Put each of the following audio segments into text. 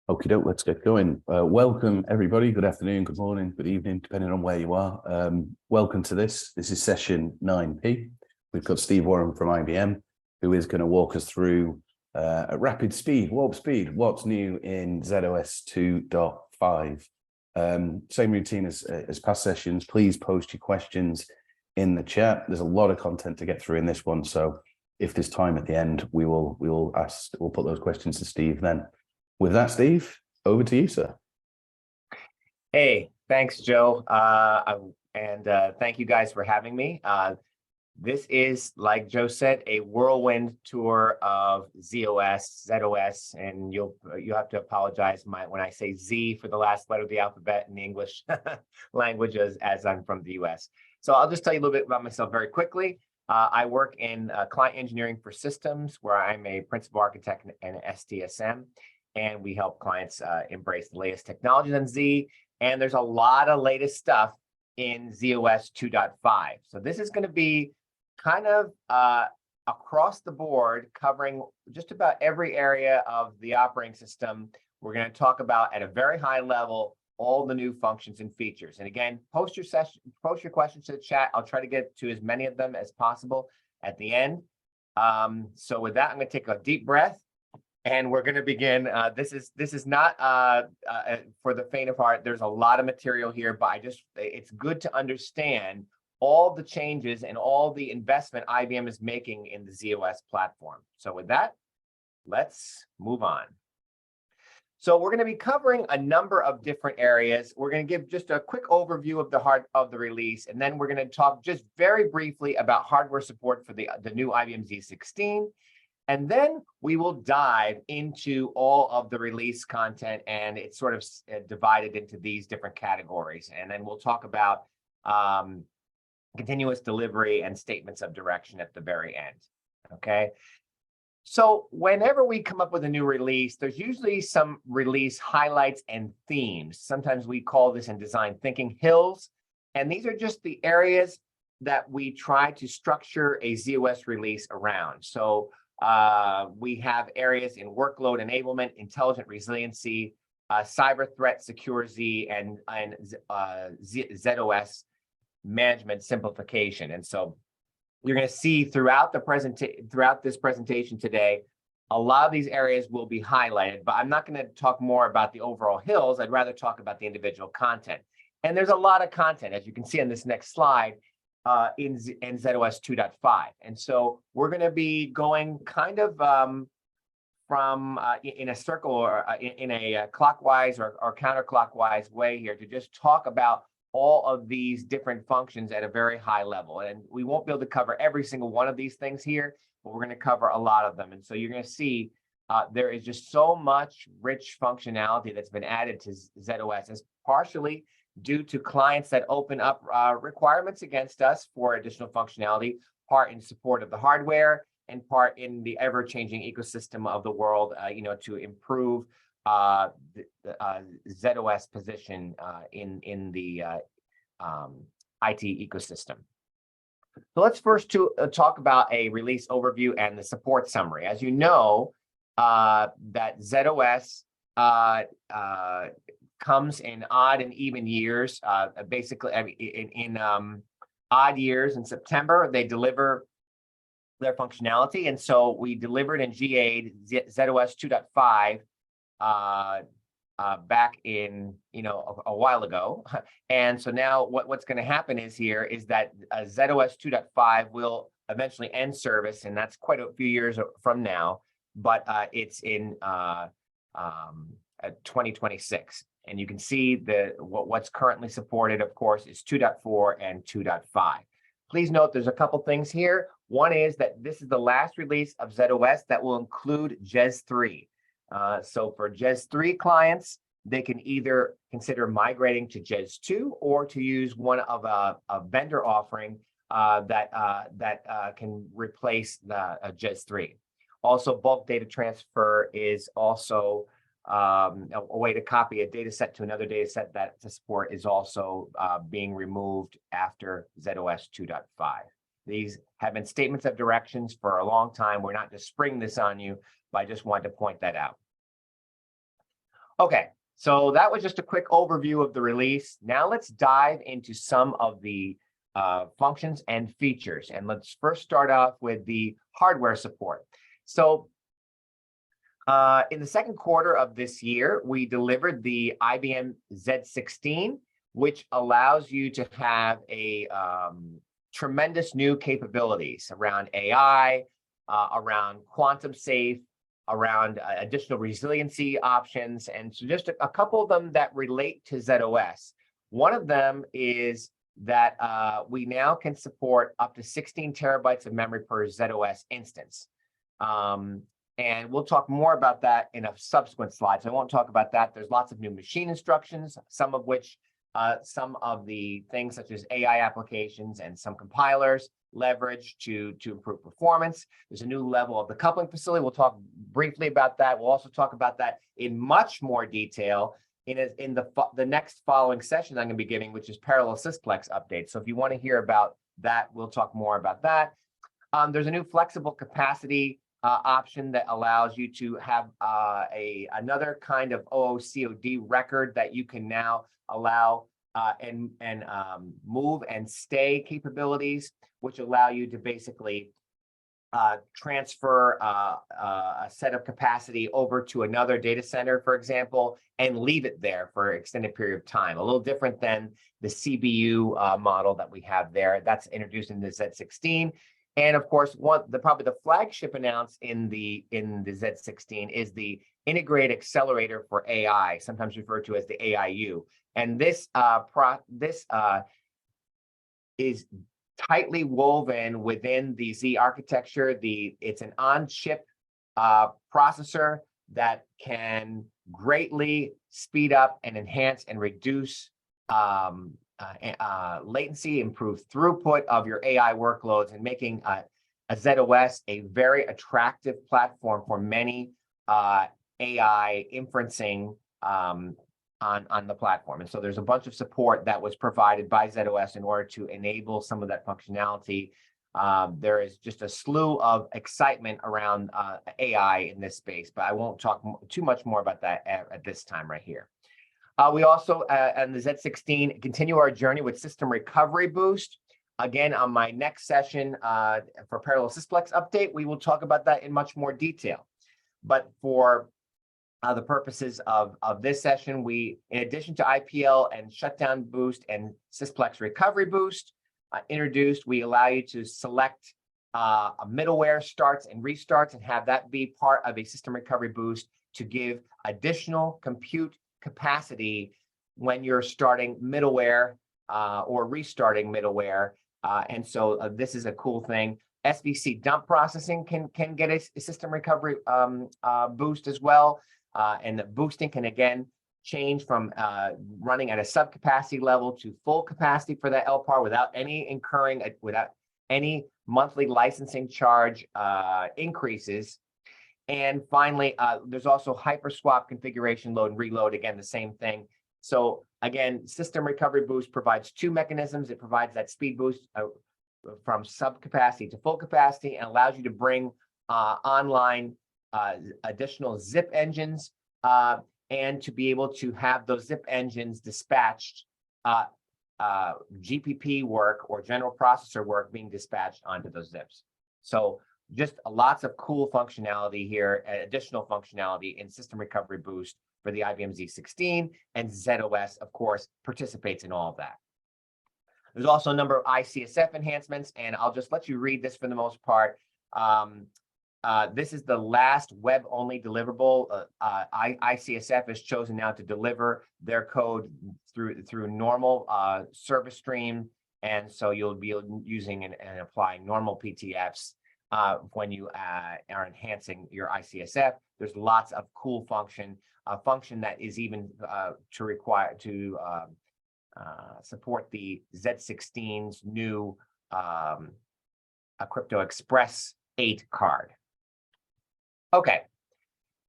Okie doke, let's get going. Welcome, everybody. Good afternoon, good morning, good evening, depending on where you are. Welcome to this. This is session 9P. We've got Steve Warren from IBM, who is going to walk us through at rapid speed, warp speed, what's new in zOS 2.5. Same routine as past sessions. Please post your questions in the chat. There's a lot of content to get through in this one, so if there's time at the end, we'll put those questions to Steve then. With that, Steve, over to you, sir. Hey, thanks, Joe. And thank you guys for having me. This is, like Joe said, a whirlwind tour of zOS, and you have to apologize when I say Z for the last letter of the alphabet in the English language, as I'm from the US. So I'll just tell you a little bit about myself very quickly. I work in client engineering for systems, where I'm a principal architect and SDSM. And we help clients embrace the latest technologies on Z. And there's a lot of latest stuff in zOS 2.5. So this is going to be kind of across the board, covering just about every area of the operating system. We're going to talk about, at a very high level, all the new functions and features. And again, post your questions to the chat. I'll try to get to as many of them as possible at the end. So with that, I'm going to take a deep breath. And we're going to begin. This is not for the faint of heart. There's a lot of material here, but it's good to understand all the changes and all the investment IBM is making in the zOS platform. So with that, let's move on. So we're going to be covering a number of different areas. We're going to give just a quick overview of the release, and then we're going to talk just very briefly about hardware support for the new IBM Z16. And then we will dive into all of the release content, and it's sort of divided into these different categories. And then we'll talk about continuous delivery and statements of direction at the very end. Okay. So whenever we come up with a new release, there's usually some release highlights and themes. Sometimes we call this in design thinking hills. And these are just the areas that we try to structure a zOS release around. So we have areas in workload enablement, intelligent resiliency, cyber threat, secure Z, and zOS management simplification. And so you're going to see throughout this presentation today, a lot of these areas will be highlighted, but I'm not going to talk more about the overall hills. I'd rather talk about the individual content. And there's a lot of content, as you can see on this next slide, in zOS 2.5. And so we're going to be going kind of from in a circle, or in a clockwise or counterclockwise way here, to just talk about all of these different functions at a very high level. And we won't be able to cover every single one of these things here, but we're going to cover a lot of them. And so you're going to see there is just so much rich functionality that's been added to zOS, as partially due to clients that open up requirements against us for additional functionality, part in support of the hardware and part in the ever-changing ecosystem of the world, to improve the zOS position in the IT ecosystem. So let's first talk about a release overview and the support summary. As you know, that zOS comes in odd and even years. Basically, in odd years, in September, they deliver their functionality. And so we delivered in GA zOS 2.5 back in, a while ago. And so now what's going to happen is that zOS 2.5 will eventually end service, and that's quite a few years from now, but it's in 2026. And you can see what's currently supported, of course, is 2.4 and 2.5. Please note there's a couple things here. One is that this is the last release of zOS that will include JES 3. So for JES 3 clients, they can either consider migrating to JES 2 or to use one of a vendor offering that can replace the JES 3. Also, bulk data transfer is also a way to copy a data set to another data set that to support is also being removed after zOS 2.5. These have been statements of directions for a long time. We're not just springing this on you, but I just wanted to point that out. Okay, so that was just a quick overview of the release. Now let's dive into some of the functions and features. And let's first start off with the hardware support. So in the second quarter of this year, we delivered the IBM Z16, which allows you to have a tremendous new capabilities around AI, around quantum safe, around additional resiliency options. And so just a couple of them that relate to zOS. One of them is that we now can support up to 16 terabytes of memory per zOS instance. And we'll talk more about that in a subsequent slide. So I won't talk about that. There's lots of new machine instructions, some of which, some of the things such as AI applications and some compilers leverage to improve performance. There's a new level of the coupling facility. We'll talk briefly about that. We'll also talk about that in much more detail in the next following session I'm going to be giving, which is parallel sysplex updates. So if you want to hear about that, we'll talk more about that. There's a new flexible capacity option that allows you to have another kind of OOCOD record that you can now allow and move and stay capabilities, which allow you to basically transfer a set of capacity over to another data center, for example, and leave it there for an extended period of time. A little different than the CBU model that we have there. That's introduced in the Z16. And of course, probably the flagship announced in the Z16 is the Integrated Accelerator for AI, sometimes referred to as the AIU. And this is tightly woven within the Z architecture. It's an on-chip processor that can greatly speed up and enhance and reduce latency, improve throughput of your AI workloads, and making a zOS a very attractive platform for many AI inferencing on the platform. And so there's a bunch of support that was provided by zOS in order to enable some of that functionality. There is just a slew of excitement around AI in this space, but I won't talk too much more about that at this time right here. We also, on the Z16, continue our journey with System Recovery Boost. Again, on my next session for Parallel Sysplex update, we will talk about that in much more detail. But for the purposes of this session, we, in addition to IPL and Shutdown Boost and Sysplex Recovery Boost introduced, we allow you to select a middleware starts and restarts and have that be part of a System Recovery Boost to give additional compute capacity when you're starting middleware or restarting middleware. And so this is a cool thing. SVC dump processing can get a system recovery boost as well. And the boosting can again change from running at a subcapacity level to full capacity for that LPAR without any monthly licensing charge increases. And finally, there's also hyperswap configuration load and reload, again, the same thing. So again, System Recovery Boost provides two mechanisms. It provides that speed boost from subcapacity to full capacity and allows you to bring online additional zip engines and to be able to have those zip engines dispatched, GPP work or general processor work being dispatched onto those zips. So just lots of cool functionality here, additional functionality in System Recovery Boost for the IBM Z16, and zOS, of course, participates in all of that. There's also a number of ICSF enhancements, and I'll just let you read this for the most part. This is the last web-only deliverable. ICSF has chosen now to deliver their code through normal service stream, and so you'll be using and applying normal PTFs when you are enhancing your ICSF. There's lots of cool function that is even to support the Z16's new Crypto Express 8 card. Okay,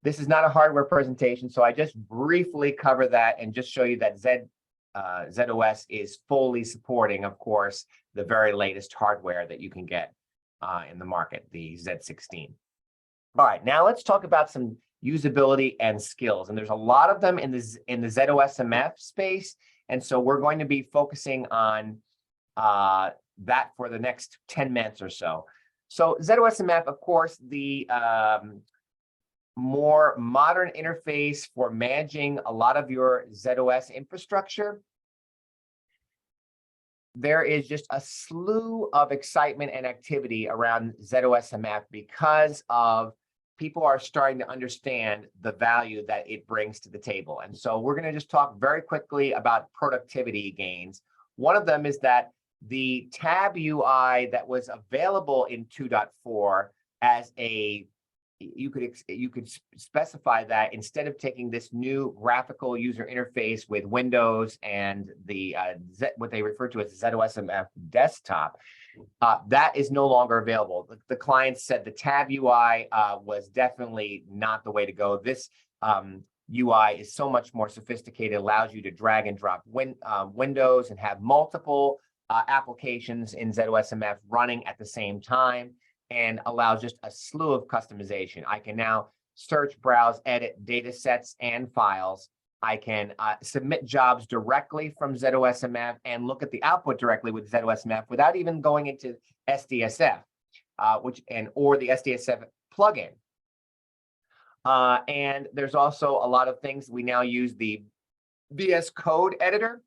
this is not a hardware presentation, so I just briefly cover that and just show you that zOS is fully supporting, of course, the very latest hardware that you can get in the market, the Z16. All right, now let's talk about some usability, and skills. And there's a lot of them in the zOS space. And so we're going to be focusing on that for the next 10 minutes or so. So zOS, of course, the more modern interface for managing a lot of your zOS infrastructure. There is just a slew of excitement and activity around zOS because of people are starting to understand the value that it brings to the table. And so we're going to just talk very quickly about productivity gains. One of them is that the tab UI that was available in 2.4 as a you could specify that instead of taking this new graphical user interface with Windows and the what they refer to as the zOS desktop, that is no longer available. The client said the tab UI was definitely not the way to go. This UI is so much more sophisticated, allows you to drag and drop windows and have multiple applications in zOS running at the same time, and allows just a slew of customization. I can now search, browse, edit data sets and files. I can submit jobs directly from zOS and look at the output directly with zOS without even going into SDSF, or the SDSF plugin. And there's also a lot of things. We now use the VS Code editor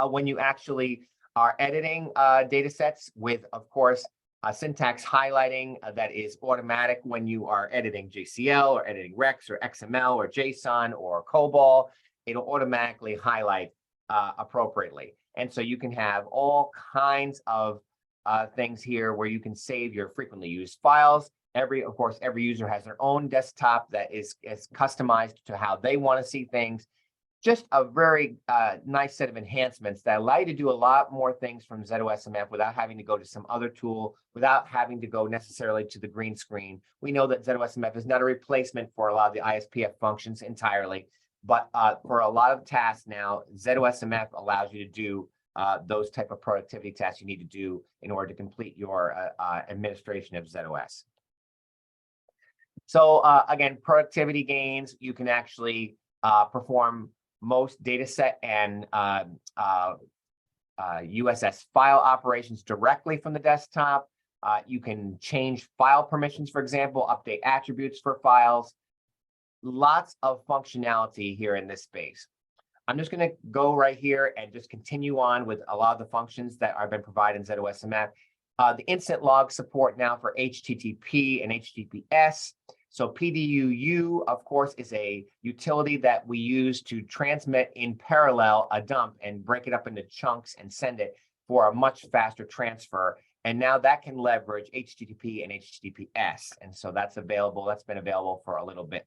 when you actually are editing data sets with, of course, syntax highlighting that is automatic when you are editing JCL or editing Rex or XML or JSON or COBOL. It'll automatically highlight appropriately. And so you can have all kinds of things here where you can save your frequently used files. Of course, every user has their own desktop that is customized to how they want to see things. Just a very nice set of enhancements that allow you to do a lot more things from zOS without having to go to some other tool, without having to go necessarily to the green screen. We know that zOS is not a replacement for a lot of the ISPF functions entirely, but for a lot of tasks now, zOS allows you to do those type of productivity tasks you need to do in order to complete your administration of zOS. So again, productivity gains, you can actually perform most data set and USS file operations directly from the desktop. You can change file permissions, for example, update attributes for files. Lots of functionality here in this space. I'm just going to go right here and just continue on with a lot of the functions that have been provided in zOS. The instant log support now for HTTP and HTTPS. So PDUU, of course, is a utility that we use to transmit in parallel a dump and break it up into chunks and send it for a much faster transfer. And now that can leverage HTTP and HTTPS. And so that's available. That's been available for a little bit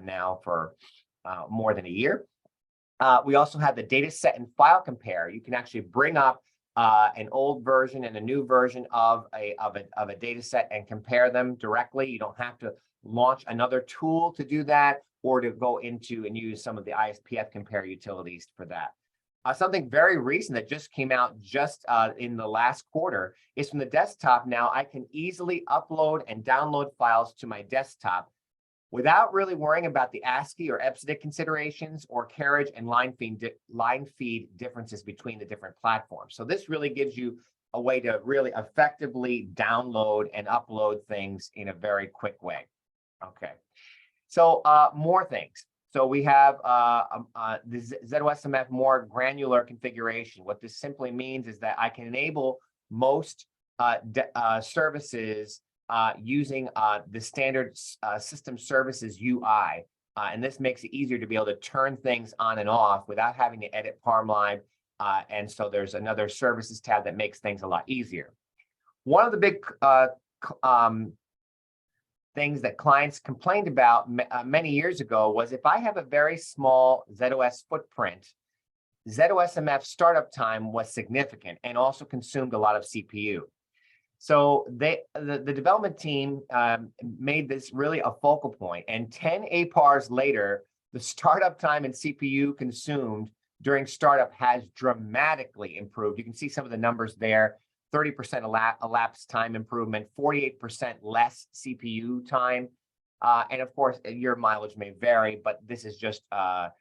now for more than a year. We also have the data set and file compare. You can actually bring up an old version and a new version of a data set and compare them directly. You don't have to launch another tool to do that, or to go into and use some of the ISPF compare utilities for that. Something very recent that just came out just in the last quarter is from the desktop. Now I can easily upload and download files to my desktop without really worrying about the ASCII or EBCDIC considerations or carriage and line feed differences between the different platforms. So this really gives you a way to really effectively download and upload things in a very quick way. Okay, so more things. So we have the zOS more granular configuration. What this simply means is that I can enable most services using the standard system services UI. And this makes it easier to be able to turn things on and off without having to edit parmline. And so there's another services tab that makes things a lot easier. One of the big things that clients complained about many years ago was if I have a very small zOS footprint, zOS startup time was significant and also consumed a lot of CPU. So the development team made this really a focal point, and 10 APARs later, the startup time and CPU consumed during startup has dramatically improved. You can see some of the numbers there. 30% elapsed time improvement, 48% less CPU time, And of course, your mileage may vary, but this is just a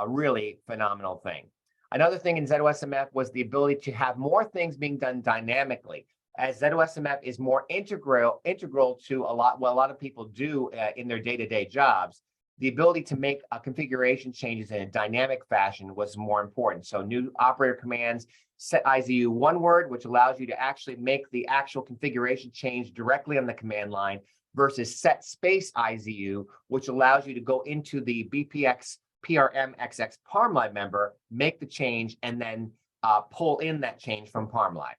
really phenomenal thing. Another thing in zOSMF was the ability to have more things being done dynamically. As zOSMF is more integral to what a lot of people do in their day-to-day jobs, the ability to make configuration changes in a dynamic fashion was more important. So new operator commands, set IZU one word, which allows you to actually make the actual configuration change directly on the command line, versus set space IZU, which allows you to go into the BPX PRMXX ParmLive member, make the change, and then pull in that change from ParmLive.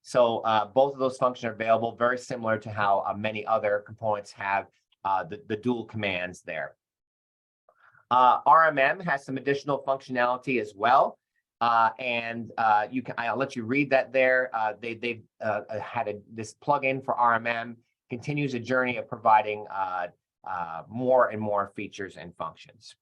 So both of those functions are available, very similar to how many other components have the dual commands there. RMM has some additional functionality as well. I'll let you read that there. They've had this plugin for RMM, continues a journey of providing more and more features and functions.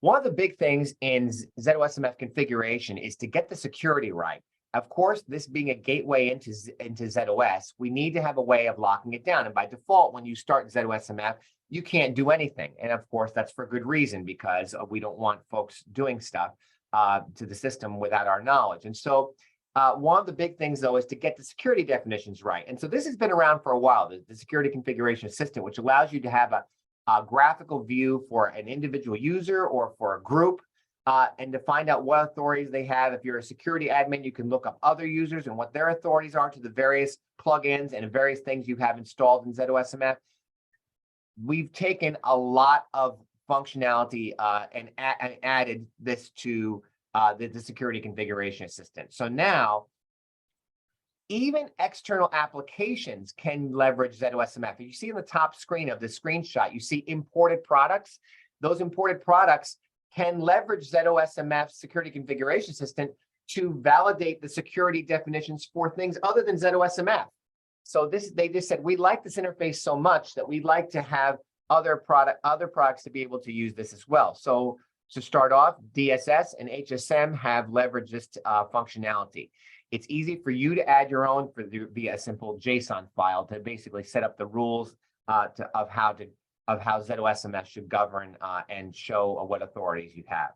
One of the big things in zOSMF configuration is to get the security right. Of course, this being a gateway into zOS, we need to have a way of locking it down. And by default, when you start zOSMF, you can't do anything. And of course, that's for good reason, because we don't want folks doing stuff to the system without our knowledge. And so one of the big things, though, is to get the security definitions right. And so this has been around for a while, the Security Configuration Assistant, which allows you to have a graphical view for an individual user or for a group, and to find out what authorities they have. If you're a security admin, you can look up other users and what their authorities are to the various plugins and various things you have installed in zOSMF. We've taken a lot of functionality and added this to the Security Configuration Assistant. So now, even external applications can leverage zOSMF. If you see on the top screen of the screenshot, you see imported products. Those imported products can leverage zOSMF Security Configuration Assistant to validate the security definitions for things other than zOSMF. So they just said, we like this interface so much that we'd like to have other products to be able to use this as well. So to start off, DSS and HSM have leveraged this functionality. It's easy for you to add your own via a simple JSON file to basically set up the rules of how zOSMF should govern and show what authorities you have.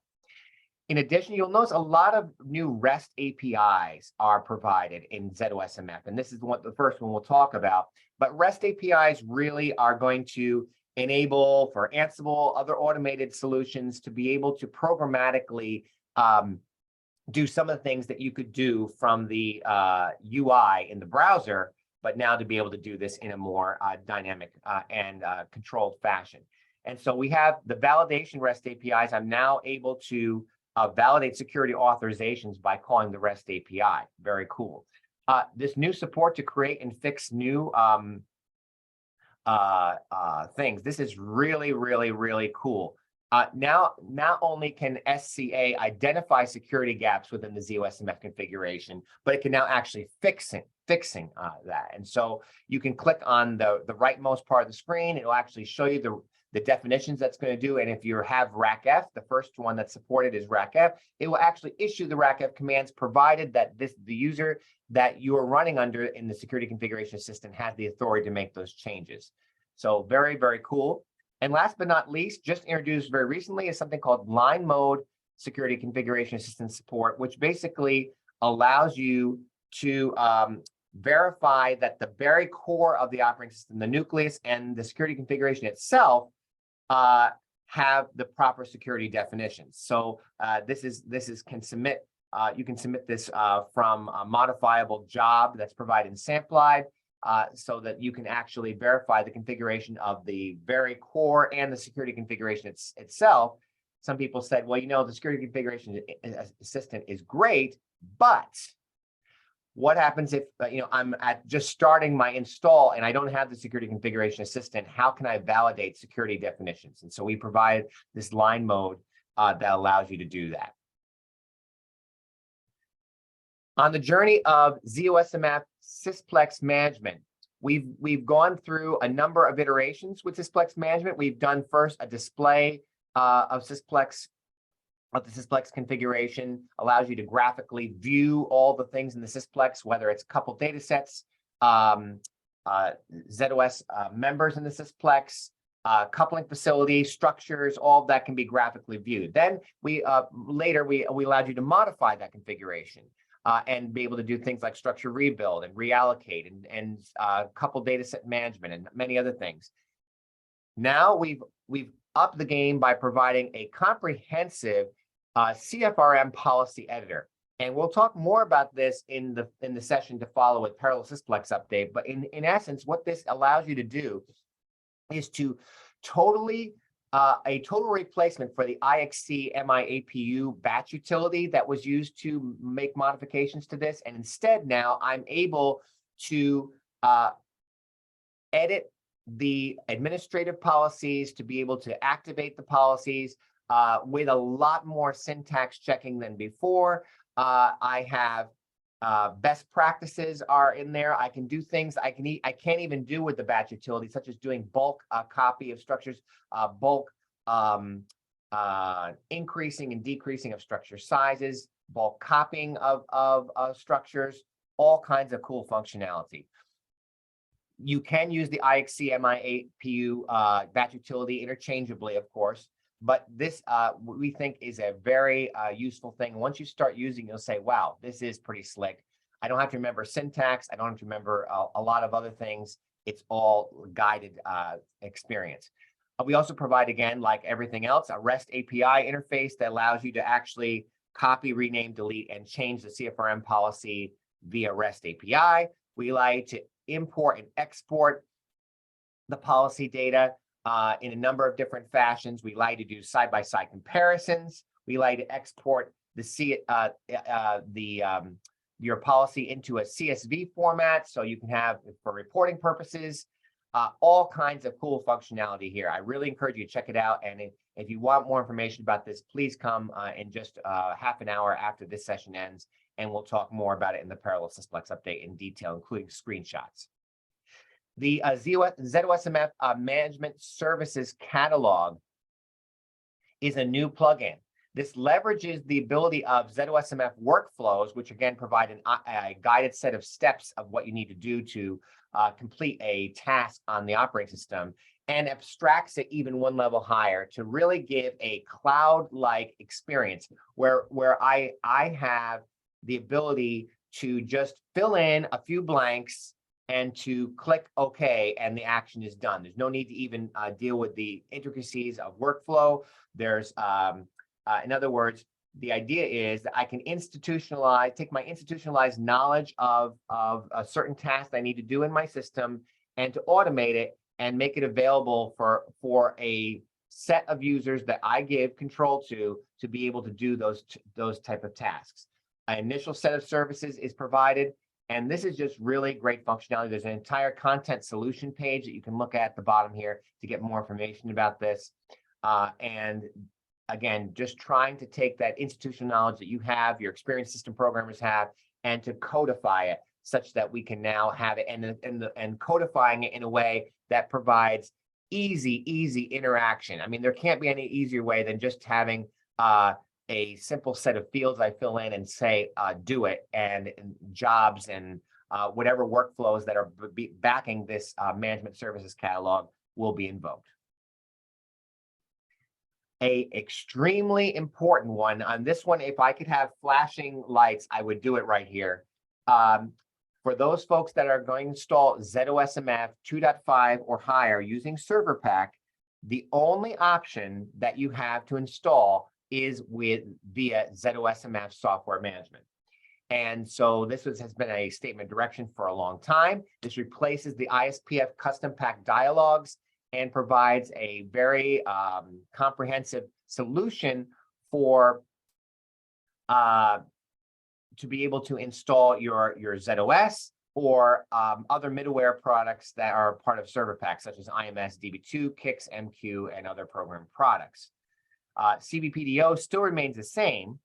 In addition, you'll notice a lot of new REST APIs are provided in zOSMF, and this is the first one we'll talk about. But REST APIs really are going to enable for Ansible, other automated solutions to be able to programmatically do some of the things that you could do from the UI in the browser, but now to be able to do this in a more dynamic and controlled fashion. And so we have the validation REST APIs. I'm now able to validate security authorizations by calling the REST API. Very cool. This new support to create and fix new things. This is really, really, really cool. Now, not only can SCA identify security gaps within the zOSMF configuration, but it can now actually fixing that. And so you can click on the rightmost part of the screen. It'll actually show you the definitions that's going to do. And if you have RACF, the first one that's supported is RACF, it will actually issue the RACF commands, provided that the user that you are running under in the Security Configuration Assistant has the authority to make those changes. So very, very cool. And last but not least, just introduced very recently, is something called line mode Security Configuration Assistant support, which basically allows you to verify that the very core of the operating system, the nucleus and the security configuration itself, have the proper security definitions. So you can submit this from a modifiable job that's provided in SampLive, so that you can actually verify the configuration of the very core and the security configuration itself. Some people said, well, the security configuration assistant is great, but what happens if I'm just starting my install and I don't have the security configuration assistant? How can I validate security definitions? And so we provide this line mode that allows you to do that. On the journey of zOSMF Sysplex management, we've gone through a number of iterations with Sysplex management. We've done first a display of the Sysplex configuration, allows you to graphically view all the things in the Sysplex, whether it's coupled data sets, zOS members in the sysplex, coupling facility, structures, all of that can be graphically viewed. Then later we allowed you to modify that configuration and be able to do things like structure rebuild and reallocate and couple data set management and many other things. Now we've upped the game by providing a comprehensive CFRM policy editor. And we'll talk more about this in the session to follow with Parallel Sysplex update. But in essence, what this allows you to do is to a total replacement for the IXC MIAPU batch utility that was used to make modifications to this. And instead now I'm able to edit the administrative policies, to be able to activate the policies with a lot more syntax checking than before. I have best practices are in there. I can do things I can't even do with the batch utility, such as doing bulk copy of structures, bulk increasing and decreasing of structure sizes, bulk copying of structures, all kinds of cool functionality. You can use the IXC MIAPU batch utility interchangeably, of course, but this we think is a very useful thing. Once you start using, you'll say, wow, this is pretty slick. I don't have to remember syntax. I don't have to remember a lot of other things. It's all guided experience. We also provide, again, like everything else, a REST API interface that allows you to actually copy, rename, delete, and change the CFRM policy via REST API. We allow you to import and export the policy data in a number of different fashions. We allow you to do side-by-side comparisons. We allow you to export your policy into a CSV format, so you can have, for reporting purposes, all kinds of cool functionality here. I really encourage you to check it out. And if you want more information about this, please come in just half an hour after this session ends, and we'll talk more about it in the Parallel Sysplex update in detail, including screenshots. The zOSMF Management Services Catalog is a new plugin. This leverages the ability of zOSMF workflows, which again provide a guided set of steps of what you need to do to complete a task on the operating system, and abstracts it even one level higher to really give a cloud-like experience where I have the ability to just fill in a few blanks and to click OK, and the action is done. There's no need to even deal with the intricacies of workflow. There's, in other words, the idea is that I can take my institutionalized knowledge of a certain task I need to do in my system, and to automate it and make it available for a set of users that I give control to be able to do those type of tasks. An initial set of services is provided, and this is just really great functionality. There's an entire content solution page that you can look at the bottom here to get more information about this. And again, just trying to take that institutional knowledge that you have, your experienced system programmers have, and to codify it such that we can now have it, and codifying it in a way that provides easy interaction. I mean, there can't be any easier way than just having a simple set of fields I fill in and say, do it, and jobs and whatever workflows that are backing this management services catalog will be invoked. A extremely important one on this one, if I could have flashing lights, I would do it right here. For those folks that are going to install zOSMF 2.5 or higher using Server Pack, the only option that you have to install is via zOSMF software management. And so this has been a statement of direction for a long time. This replaces the ISPF custom pack dialogues and provides a very comprehensive solution for to be able to install your zOS or other middleware products that are part of Server Pack, such as IMS, DB2, Kix, MQ, and other program products. CVPDO still remains the same,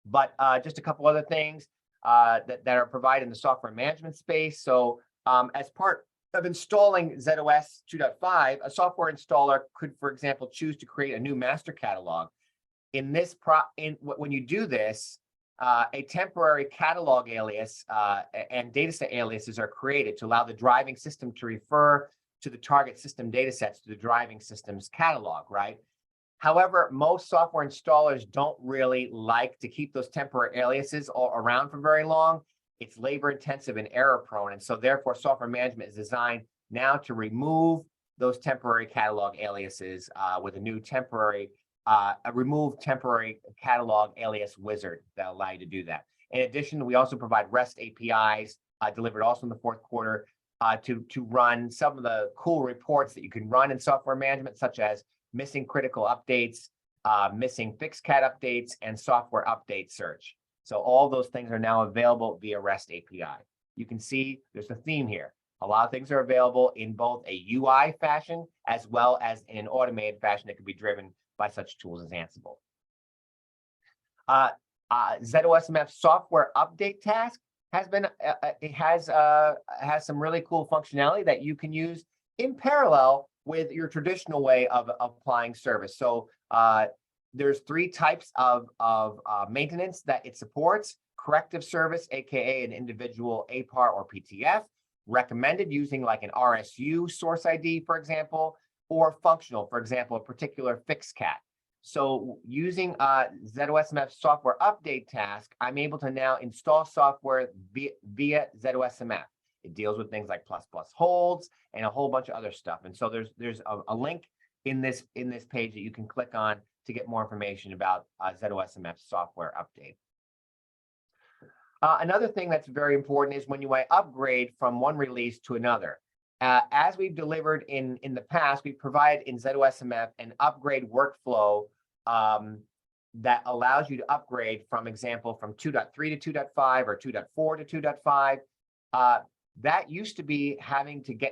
but just a couple other things that are provided in the software management space. So as part of installing zOS 2.5, a software installer could, for example, choose to create a new master catalog. In this when you do this, a temporary catalog alias and dataset aliases are created to allow the driving system to refer to the target system datasets to the driving system's catalog, right? However, most software installers don't really like to keep those temporary aliases all around for very long. It's labor intensive and error prone. And so therefore, software management is designed now to remove those temporary catalog aliases with a new temporary, remove temporary catalog alias wizard that allow you to do that. In addition, we also provide REST APIs delivered also in the fourth quarter to run some of the cool reports that you can run in software management, such as missing critical updates, missing fixed cat updates, and software update search. So all those things are now available via REST API. You can see there's a theme here. A lot of things are available in both a UI fashion as well as in an automated fashion that can be driven by such tools as Ansible. zOSMF software update task has been has some really cool functionality that you can use in parallel with your traditional way of applying service. So there's 3 types of maintenance that it supports: corrective service, aka an individual APAR or PTF, recommended using like an RSU source ID, for example, or functional, for example, a particular fixed cat. So using zOSMF software update task, I'm able to now install software via zOSMF. It deals with things like plus holds and a whole bunch of other stuff. And so there's a link in this page that you can click on to get more information about zOSMF software update. Another thing that's very important is when you upgrade from one release to another. As we've delivered in the past, we provide in zOSMF an upgrade workflow that allows you to upgrade from 2.3 to 2.5 or 2.4 to 2.5. That used to be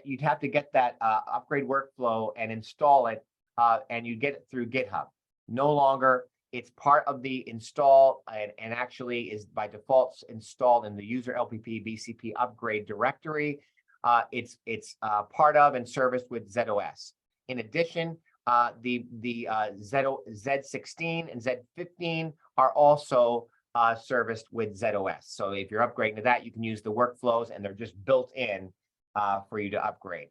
you'd have to get that upgrade workflow and install it, and you get it through GitHub. No longer. It's part of the install and actually is by default installed in the user LPP BCP upgrade directory. It's part of and serviced with zOS. In addition, the Z16 and Z15 are also serviced with zOS. So if you're upgrading to that, you can use the workflows and they're just built in for you to upgrade.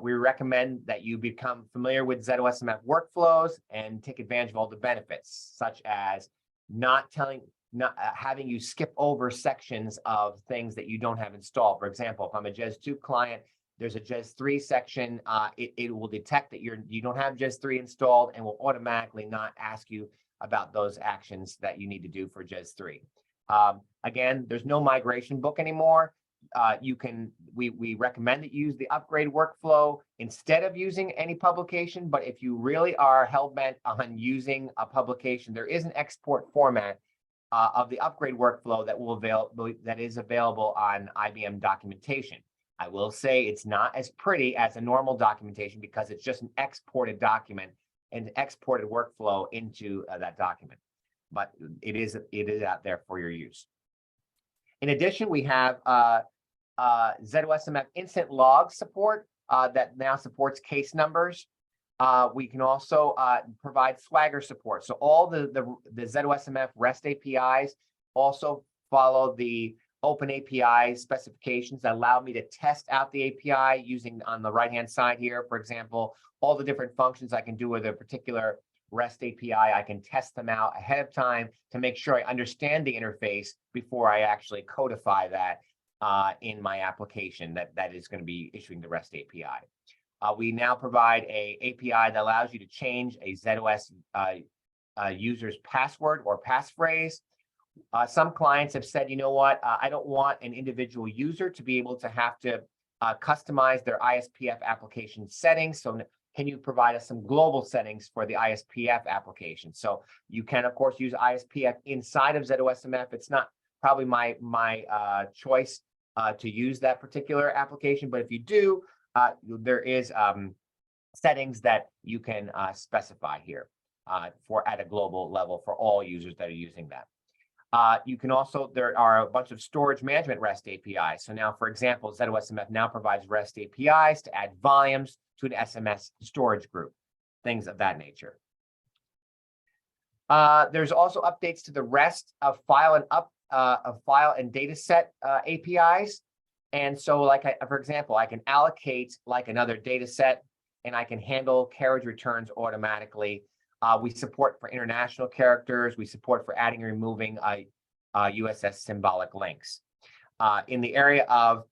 We recommend that you become familiar with zOSMF workflows and take advantage of all the benefits, such as not having you skip over sections of things that you don't have installed. For example, if I'm a Jez 2 client, there's a Jez 3 section. It will detect that you don't have Jez 3 installed and will automatically not ask you about those actions that you need to do for Jez 3. Again, there's no migration book anymore. We recommend that you use the upgrade workflow instead of using any publication. But if you really are hell-bent on using a publication, there is an export format of the upgrade workflow that is available on IBM documentation. I will say it's not as pretty as a normal documentation because it's just an exported document and exported workflow into that document. But it is out there for your use. In addition, we have zOSMF instant log support that now supports case numbers. We can also provide Swagger support. So all the zOSMF REST APIs also follow the Open API specifications that allow me to test out the API using on the right-hand side here, for example, all the different functions I can do with a particular REST API. I can test them out ahead of time to make sure I understand the interface before I actually codify that in my application that is going to be issuing the REST API. We now provide a API that allows you to change a zOS user's password or passphrase. Some clients have said, you know what, I don't want an individual user to be able to have to customize their ISPF application settings. So can you provide us some global settings for the ISPF application? So you can, of course, use ISPF inside of zOSMF. It's not probably my choice to use that particular application, but if you do, there is settings that you can specify here at a global level for all users that are using that. You can also, there are a bunch of storage management REST APIs. So now, for example, zOSMF now provides REST APIs to add volumes to an SMS storage group, things of that nature. There's also updates to the rest of file and data set APIs. And so for example, I can allocate like another data set and I can handle carriage returns automatically. We support for international characters. We support for adding and removing USS symbolic links. In the area of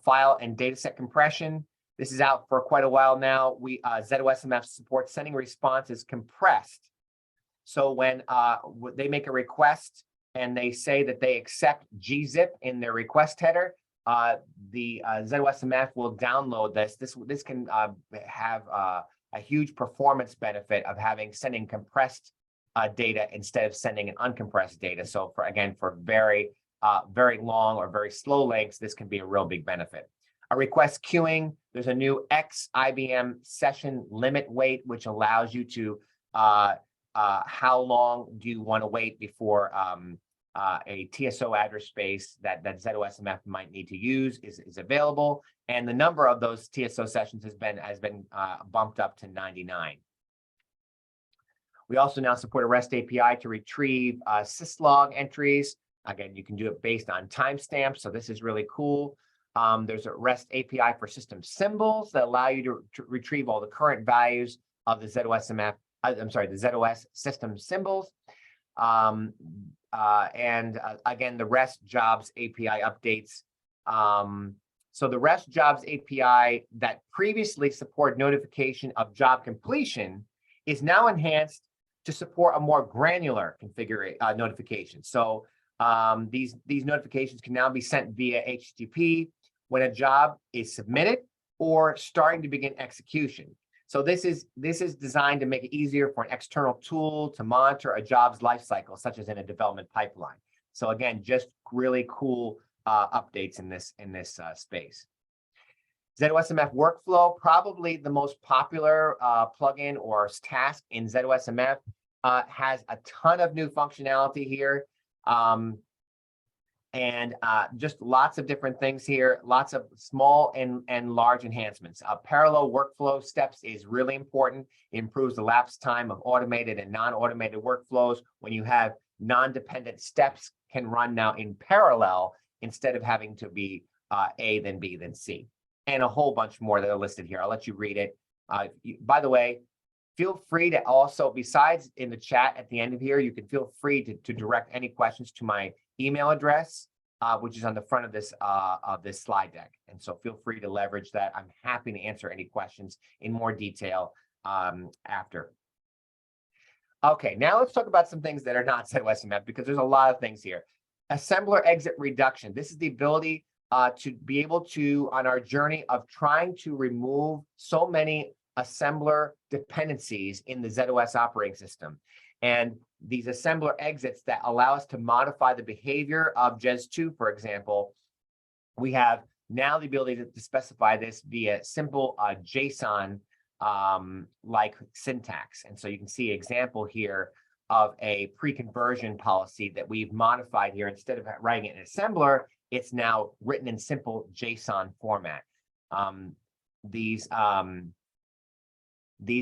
file and data set compression, this is out for quite a while now. zOSMF supports sending responses compressed. So when they make a request and they say that they accept gzip in their request header, the zOSMF will download this. This can have a huge performance benefit of sending compressed data instead of sending an uncompressed data. So for very long or very slow links, this can be a real big benefit. A request queuing, there's a new IBM session limit wait, which allows you to how long do you want to wait before a TSO address space that zOSMF might need to use is available, and the number of those TSO sessions has been bumped up to 99. We also now support a REST API to retrieve syslog entries. Again, you can do it based on timestamps, so this is really cool. There's a REST API for system symbols that allow you to retrieve all the current values of the zOSMF. The zOS system symbols. Again, the REST jobs API updates. So the REST jobs API that previously supported notification of job completion is now enhanced to support a more granular notification. So these notifications can now be sent via HTTP when a job is submitted or starting to begin execution. So this is designed to make it easier for an external tool to monitor a job's lifecycle, such as in a development pipeline. So again, just really cool updates in this space. zOSMF workflow, probably the most popular plugin or task in zOSMF, has a ton of new functionality here. Just lots of different things here, lots of small and large enhancements. Parallel workflow steps is really important. It improves the lapse time of automated and non-automated workflows when you have non-dependent steps can run now in parallel instead of having to be A, then B, then C. And a whole bunch more that are listed here. I'll let you read it. By the way, feel free to also, besides in the chat at the end of here, you can feel free to direct any questions to my email address, which is on the front of this slide deck. And so feel free to leverage that. I'm happy to answer any questions in more detail after. Okay, now let's talk about some things that are not zOSMF, because there's a lot of things here. Assembler exit reduction. This is the ability to be able to, on our journey of trying to remove so many assembler dependencies in the zOS operating system. And these assembler exits that allow us to modify the behavior of JES2, for example, we have now the ability to specify this via simple JSON like syntax. And so you can see an example here of a pre-conversion policy that we've modified here. Instead of writing it in assembler, it's now written in simple JSON format. These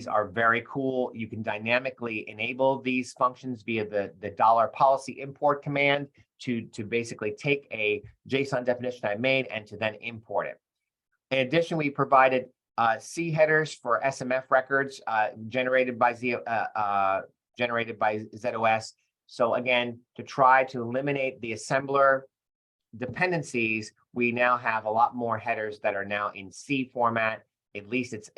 are very cool. You can dynamically enable these functions via the $policy import command to basically take a JSON definition I made and to then import it. In addition, we provided C headers for SMF records generated by zOS. So again, to try to eliminate the assembler dependencies, we now have a lot more headers that are now in C format. At least it's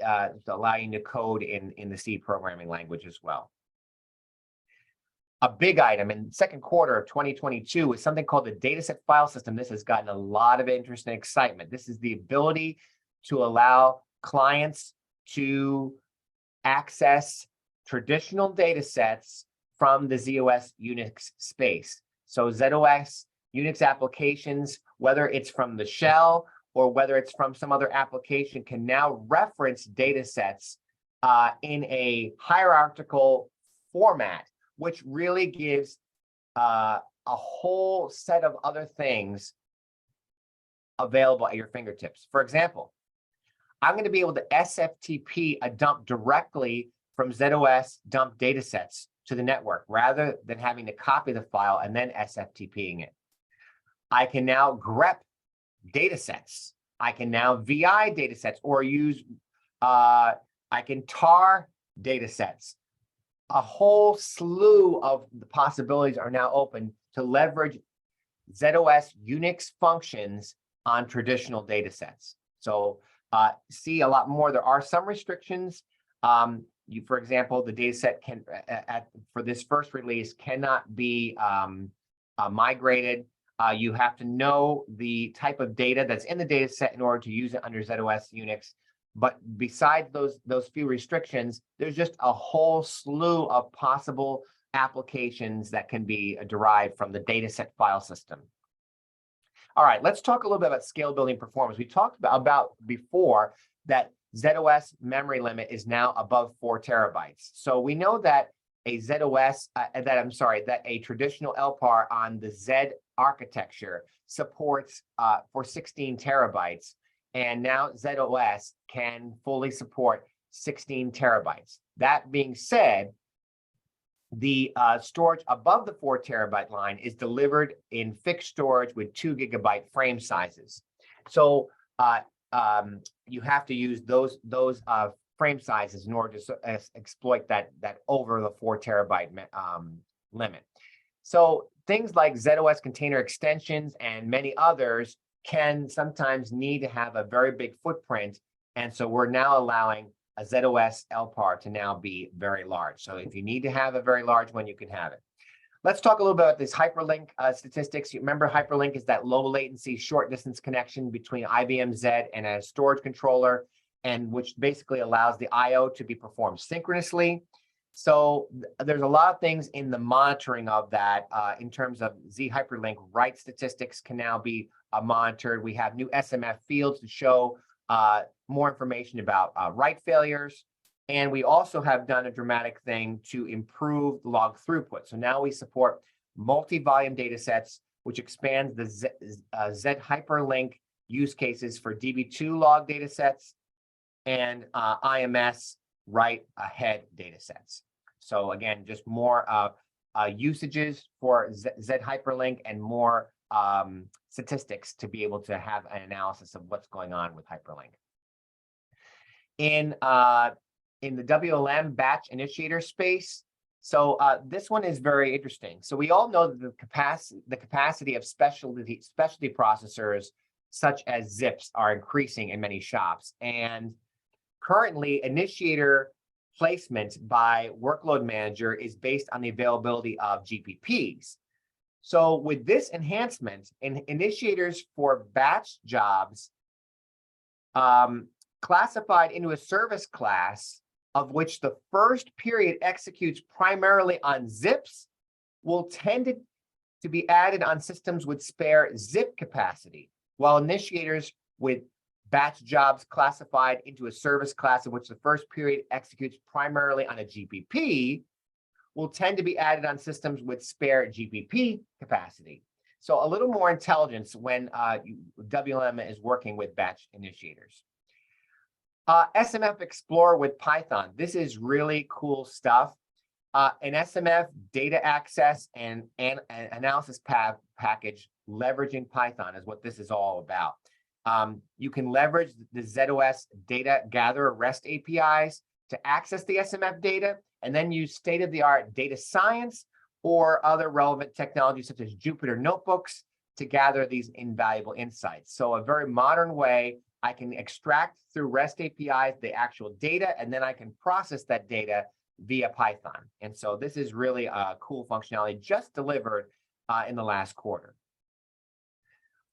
allowing you to code in the C programming language as well. A big item in the second quarter of 2022 is something called the dataset file system. This has gotten a lot of interest and excitement. This is the ability to allow clients to access traditional data sets from the zOS Unix space. So zOS Unix applications, whether it's from the shell or whether it's from some other application, can now reference data sets in a hierarchical format, which really gives a whole set of other things available at your fingertips. For example, I'm going to be able to SFTP a dump directly from zOS dump datasets to the network rather than having to copy the file and then SFTPing it. I can now grep data sets. I can now VI data sets or use, I can tar data sets. A whole slew of the possibilities are now open to leverage zOS Unix functions on traditional data sets. So see a lot more. There are some restrictions. For example, the data set can, for this first release, cannot be migrated. You have to know the type of data that's in the data set in order to use it under zOS Unix. But besides those few restrictions, there's just a whole slew of possible applications that can be derived from the dataset file system. All right, let's talk a little bit about scalability and performance. We talked about before that zOS memory limit is now above 4 terabytes. So we know that a that a traditional LPAR on the Z architecture supports for 16 terabytes. And now zOS can fully support 16 terabytes. That being said, the storage above the 4 terabyte line is delivered in fixed storage with 2 gigabyte frame sizes. So you have to use those frame sizes in order to exploit that over the 4 terabyte limit. So things like zOS container extensions and many others can sometimes need to have a very big footprint. And so we're now allowing a zOS LPAR to now be very large. So if you need to have a very large one, you can have it. Let's talk a little bit about this hyperlink statistics. You remember hyperlink is that low latency, short distance connection between IBM Z and a storage controller, and which basically allows the IO to be performed synchronously. So there's a lot of things in the monitoring of that in terms of Z hyperlink write statistics can now be monitored. We have new SMF fields to show more information about write failures. And we also have done a dramatic thing to improve log throughput. So now we support multi-volume data sets, which expands the Z hyperlink use cases for DB2 log data sets and IMS write ahead data sets. So again, just more usages for Z hyperlink and more statistics to be able to have an analysis of what's going on with hyperlink. In the WLM batch initiator space, so this one is very interesting. So we all know that the capacity of specialty processors such as zips are increasing in many shops, and currently initiator placement by workload manager is based on the availability of GPPs. So with this enhancement, initiators for batch jobs classified into a service class of which the first period executes primarily on zips will tend to be added on systems with spare zip capacity, while initiators with batch jobs classified into a service class of which the first period executes primarily on a GPP will tend to be added on systems with spare GPP capacity. So a little more intelligence when WLM is working with batch initiators. SMF Explorer with Python. This is really cool stuff. An SMF data access and analysis package leveraging Python is what this is all about. You can leverage the zOS data gatherer REST APIs to access the SMF data, and then use state-of-the-art data science or other relevant technologies such as Jupyter Notebooks to gather these invaluable insights. So a very modern way, I can extract through REST APIs the actual data, and then I can process that data via Python. And so this is really a cool functionality just delivered in the last quarter.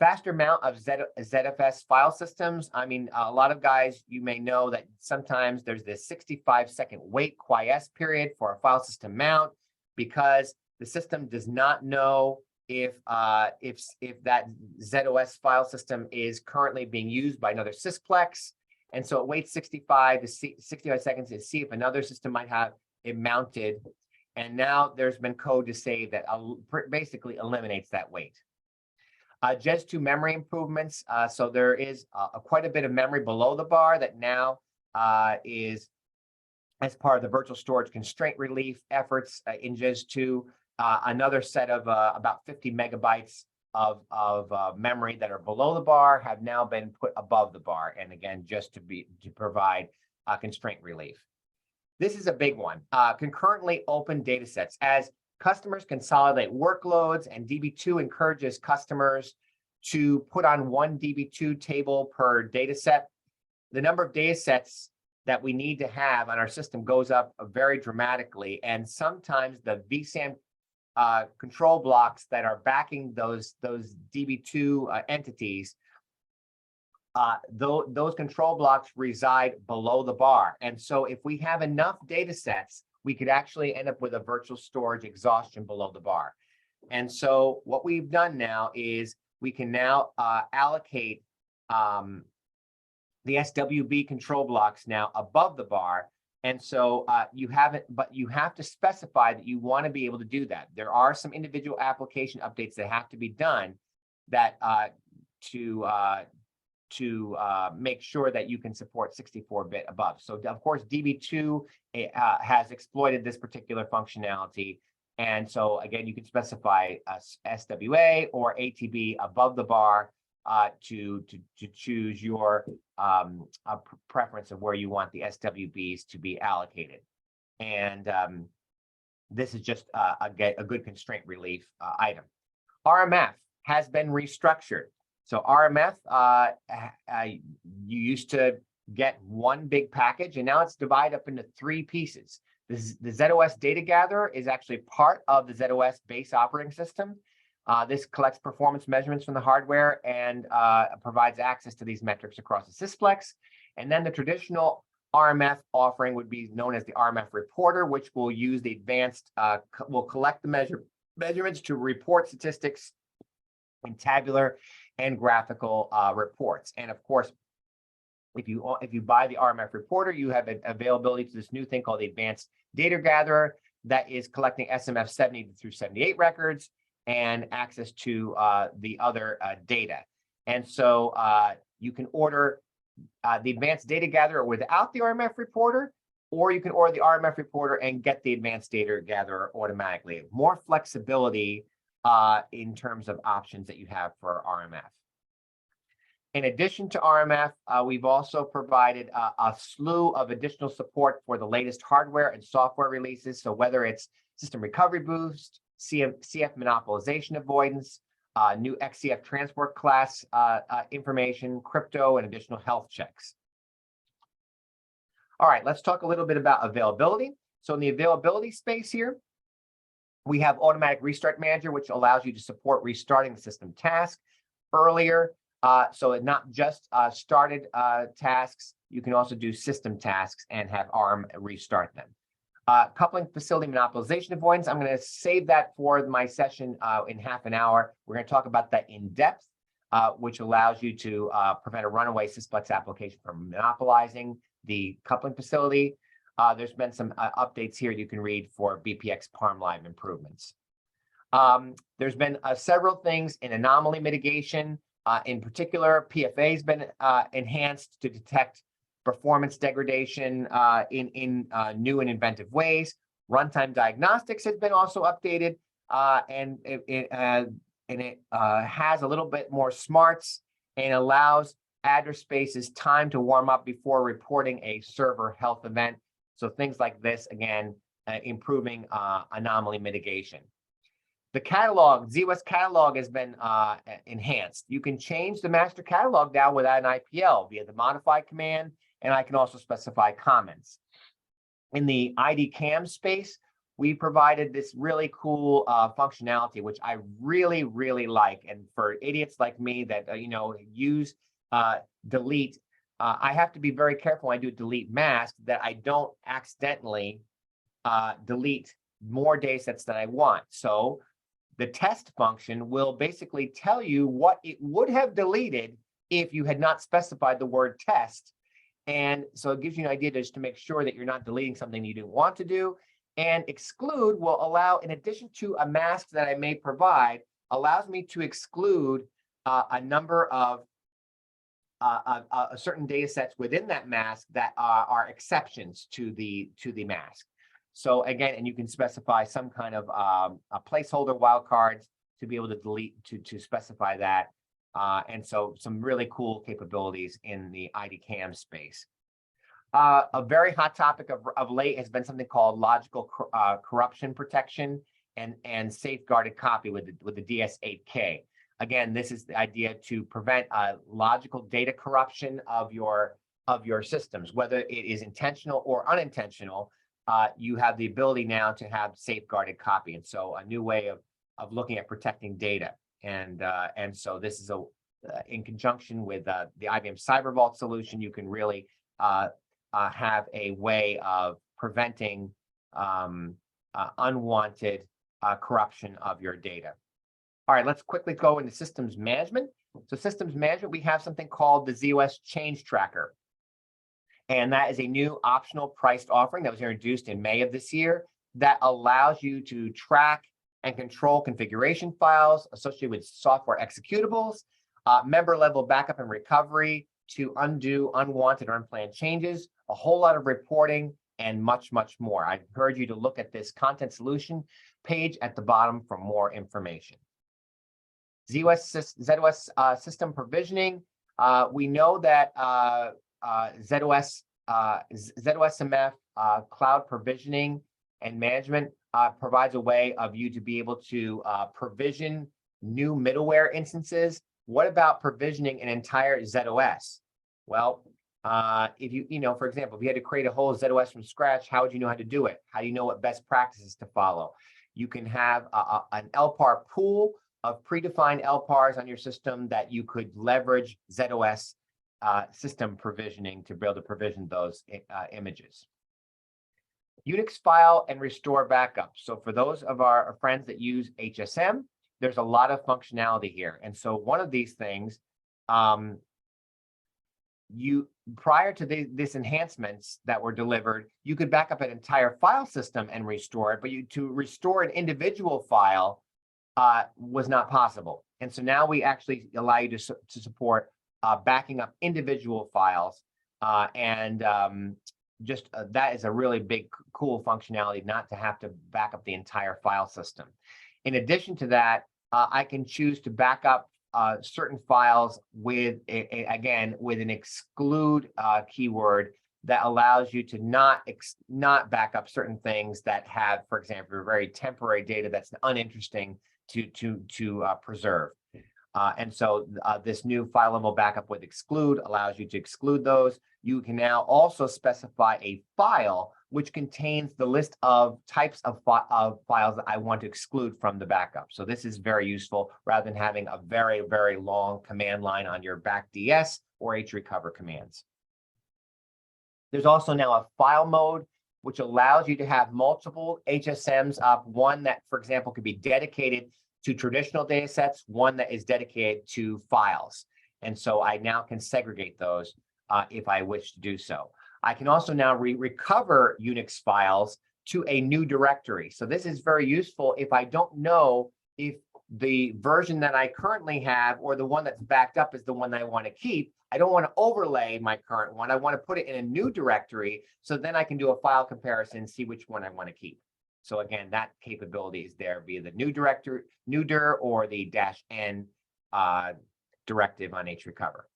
Faster amount of ZFS file systems. I mean, a lot of guys, you may know that sometimes there's this 65-second wait quiesce period for a file system mount because the system does not know if that zOS file system is currently being used by another sysplex. And so it waits 65 seconds to see if another system might have it mounted. And now there's been code to say that basically eliminates that wait. JES2 memory improvements. So there is quite a bit of memory below the bar that now is as part of the virtual storage constraint relief efforts in JIS 2, another set of about 50 megabytes of memory that are below the bar have now been put above the bar, and again, just to provide constraint relief. This is a big one. Concurrently open data sets. As customers consolidate workloads, and DB2 encourages customers to put on one DB2 table per data set, the number of data sets that we need to have on our system goes up very dramatically. And sometimes the vSAN control blocks that are backing those DB2 entities, those control blocks reside below the bar. And so if we have enough data sets, we could actually end up with a virtual storage exhaustion below the bar. And so what we've done now is we can now allocate the SWB control blocks now above the bar. And so you have to specify that you want to be able to do that. There are some individual application updates that have to be done that to make sure that you can support 64-bit above. So of course, DB2 has exploited this particular functionality. And so again, you can specify SWA or ATB above the bar to choose your preference of where you want the SWBs to be allocated. And this is just a good constraint relief item. RMF has been restructured. So RMF, you used to get one big package, and now it's divided up into 3 pieces. The zOS data gatherer is actually part of the zOS base operating system. This collects performance measurements from the hardware and provides access to these metrics across the sysplex. And then the traditional RMF offering would be known as the RMF reporter, which will use the advanced, will collect the measurements to report statistics in tabular and graphical reports. And of course, if you buy the RMF reporter, you have availability to this new thing called the advanced data gatherer that is collecting SMF 70 through 78 records and access to the other data. And so you can order the advanced data gatherer without the RMF reporter, or you can order the RMF reporter and get the advanced data gatherer automatically. More flexibility in terms of options that you have for RMF. In addition to RMF, we've also provided a slew of additional support for the latest hardware and software releases. So whether it's system recovery boost, CF monopolization avoidance, new XCF transport class information, crypto, and additional health checks. All right, let's talk a little bit about availability. So in the availability space here, we have automatic restart manager, which allows you to support restarting the system task earlier. So it not just started tasks, you can also do system tasks and have ARM restart them. Coupling facility monopolization avoidance, I'm going to save that for my session in half an hour. We're going to talk about that in depth, which allows you to prevent a runaway sysplex application from monopolizing the coupling facility. There's been some updates here you can read for BPX Parm Live improvements. There's been several things in anomaly mitigation. In particular, PFA has been enhanced to detect performance degradation in new and inventive ways. Runtime diagnostics has been also updated, and it has a little bit more smarts and allows address spaces time to warm up before reporting a server health event. So things like this, again, improving anomaly mitigation. The catalog, zOS catalog has been enhanced. You can change the master catalog now without an IPL via the modify command, and I can also specify comments. In the ID cam space, we provided this really cool functionality, which I really, really like. And for idiots like me that use delete, I have to be very careful when I do delete mask that I don't accidentally delete more data sets than I want. So the test function will basically tell you what it would have deleted if you had not specified the word test. And so it gives you an idea just to make sure that you're not deleting something you didn't want to do. And exclude will allow, in addition to a mask that I may provide, allows me to exclude a number of certain data sets within that mask that are exceptions to the mask. So again, and you can specify some kind of a placeholder wildcards to be able to delete to specify that. And so some really cool capabilities in the IDCAM space. A very hot topic of late has been something called logical corruption protection and safeguarded copy with the DS8K. Again, this is the idea to prevent logical data corruption of your systems, whether it is intentional or unintentional. You have the ability now to have safeguarded copy, and so a new way of looking at protecting data. And so this is in conjunction with the IBM Cyber Vault solution, you can really have a way of preventing unwanted corruption of your data. All right, let's quickly go into systems management. So systems management, we have something called the zOS Change Tracker. And that is a new optional priced offering that was introduced in May of this year that allows you to track and control configuration files associated with software executables, member level backup and recovery to undo unwanted or unplanned changes, a whole lot of reporting, and much, much more. I encourage you to look at this content solution page at the bottom for more information. zOS system provisioning. We know that zOSMF cloud provisioning and management provides a way of you to be able to provision new middleware instances. What about provisioning an entire zOS? Well, if for example, if you had to create a whole zOS from scratch, how would you know how to do it? How do you know what best practices to follow? You can have an LPAR pool of predefined LPARs on your system that you could leverage zOS system provisioning to be able to provision those images. Unix file and restore backup. So for those of our friends that use HSM, there's a lot of functionality here. And so one of these things, prior to these enhancements that were delivered, you could back up an entire file system and restore it, but to restore an individual file was not possible. And so now we actually allow you to support backing up individual files. That is a really big, cool functionality, not to have to back up the entire file system. In addition to that, I can choose to back up certain files with, again, with an exclude keyword that allows you to not back up certain things that have, for example, very temporary data that's uninteresting to preserve. And so this new file level backup with exclude allows you to exclude those. You can now also specify a file which contains the list of types of files that I want to exclude from the backup. So this is very useful rather than having a very, very long command line on your backds or hrecover commands. There's also now a file mode, which allows you to have multiple HSMs up, one that, for example, could be dedicated to traditional data sets, one that is dedicated to files. And so I now can segregate those if I wish to do so. I can also now recover Unix files to a new directory. So this is very useful if I don't know if the version that I currently have or the one that's backed up is the one that I want to keep. I don't want to overlay my current one. I want to put it in a new directory, so then I can do a file comparison, see which one I want to keep. So again, that capability is there via the new directory, -dir, or the -n directive on hrecover.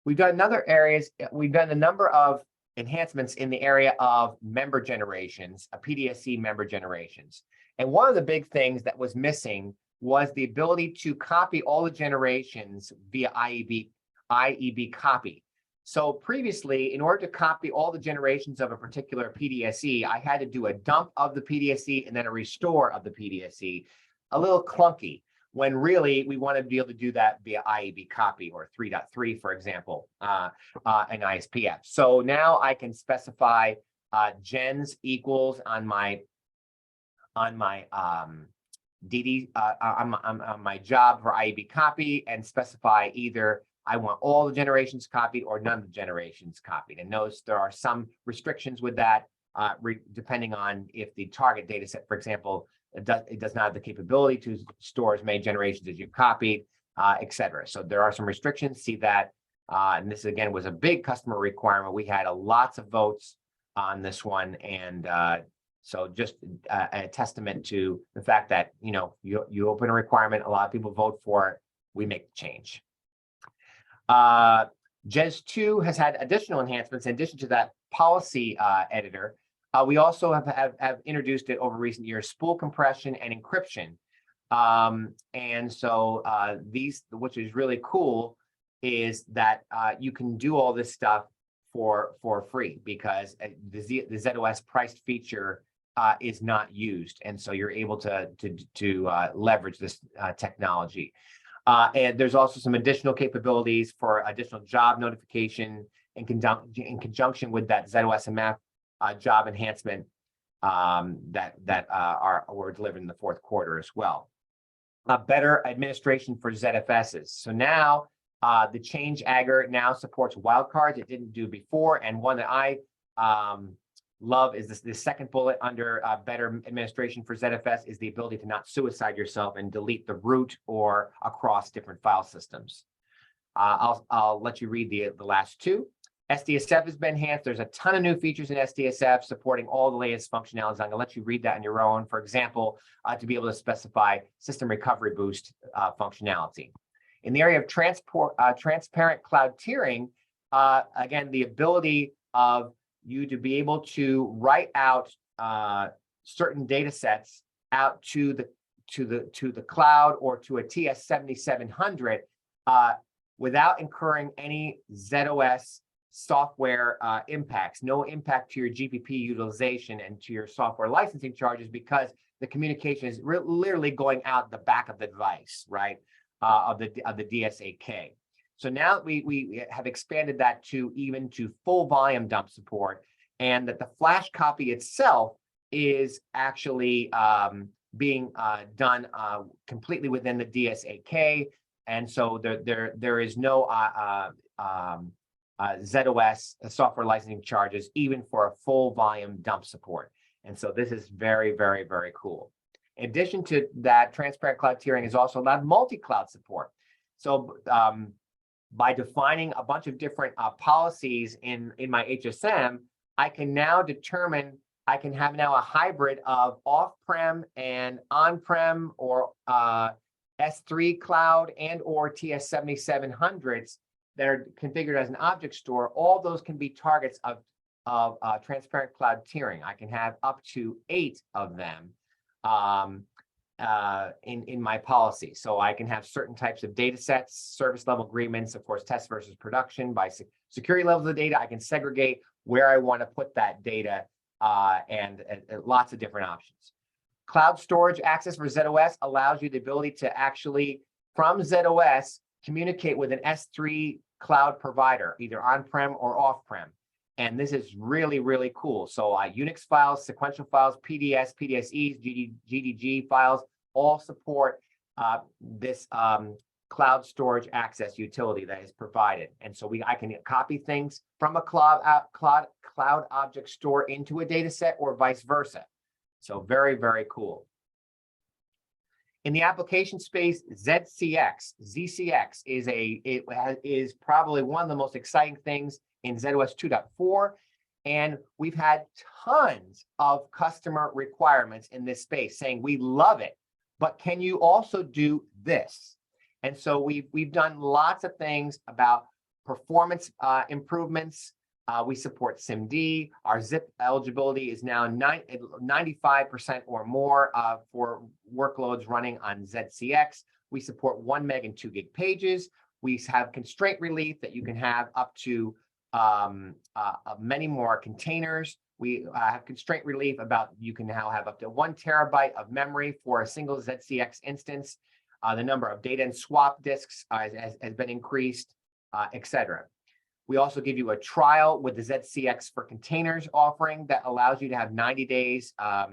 We've done we've done a number of enhancements in the area of member generations, PDSC member generations. And one of the big things that was missing was the ability to copy all the generations via IEB copy. So previously, in order to copy all the generations of a particular PDSE, I had to do a dump of the PDSE and then a restore of the PDSE. A little clunky, when really we want to be able to do that via IEB copy or 3.3, for example, in ISPF. So now I can specify gens equals on my DD on my job for IEB copy, and specify either I want all the generations copied or none of the generations copied. And notice there are some restrictions with that, depending on if the target data set, for example, it does not have the capability to store as many generations as you've copied. etc. So there are some restrictions. See that, and this again was a big customer requirement. We had lots of votes on this one, and so just a testament to the fact that you open a requirement, a lot of people vote for it, we make the change. JES 2 has had additional enhancements in addition to that policy editor. We also have introduced it over recent years, spool compression and encryption. And so these, which is really cool, is that you can do all this stuff for free, because the zOS priced feature is not used, and so you're able to leverage this technology. And there's also some additional capabilities for additional job notification in conjunction with that zOS MF job enhancement that were delivered in the fourth quarter as well. Better administration for ZFSs. So now the change agger now supports wildcards. It didn't do before, and one that I love is this second bullet under better administration for ZFS is the ability to not suicide yourself and delete the root or across different file systems. I'll let you read the last two. SDSF has been enhanced. There's a ton of new features in SDSF supporting all the latest functionalities. I'm going to let you read that on your own. For example, to be able to specify system recovery boost functionality. In the area of transparent cloud tiering, again, the ability of you to be able to write out certain data sets out to the cloud or to a TS7700 without incurring any zOS software impacts, no impact to your GPP utilization and to your software licensing charges, because the communication is literally going out the back of the device, right, of the DSAK. So now we have expanded that to full volume dump support, and that the flash copy itself is actually being done completely within the DSAK, and so there is no zOS software licensing charges even for a full volume dump support. And so this is very, very, very cool. In addition to that, transparent cloud tiering has also allowed multi-cloud support. So by defining a bunch of different policies in my HSM, I can now determine, I can have now a hybrid of off-prem and on-prem, or S3 cloud and or TS7700s that are configured as an object store. All those can be targets of transparent cloud tiering. I can have up to 8 of them in my policy. So I can have certain types of data sets, service level agreements, of course, test versus production by security levels of data. I can segregate where I want to put that data and lots of different options. Cloud storage access for zOS allows you the ability to actually, from zOS, communicate with an S3 cloud provider, either on-prem or off-prem. And this is really, really cool. So Unix files, sequential files, PDS, PDSEs, GDG files all support this cloud storage access utility that is provided. And so I can copy things from a cloud object store into a data set, or vice versa. So very, very cool. In the application space, ZCX is probably one of the most exciting things in zOS 2.4, and we've had tons of customer requirements in this space saying we love it, but can you also do this? And so we've done lots of things about performance improvements. We support SIMD. Our zip eligibility is now 95% or more for workloads running on ZCX. We support 1 meg and 2 gig pages. We have constraint relief that you can have up to many more containers. We have constraint relief about you can now have up to 1 terabyte of memory for a single ZCX instance. The number of data and swap disks has been increased, etc. We also give you a trial with the ZCX for containers offering that allows you to have 90 days a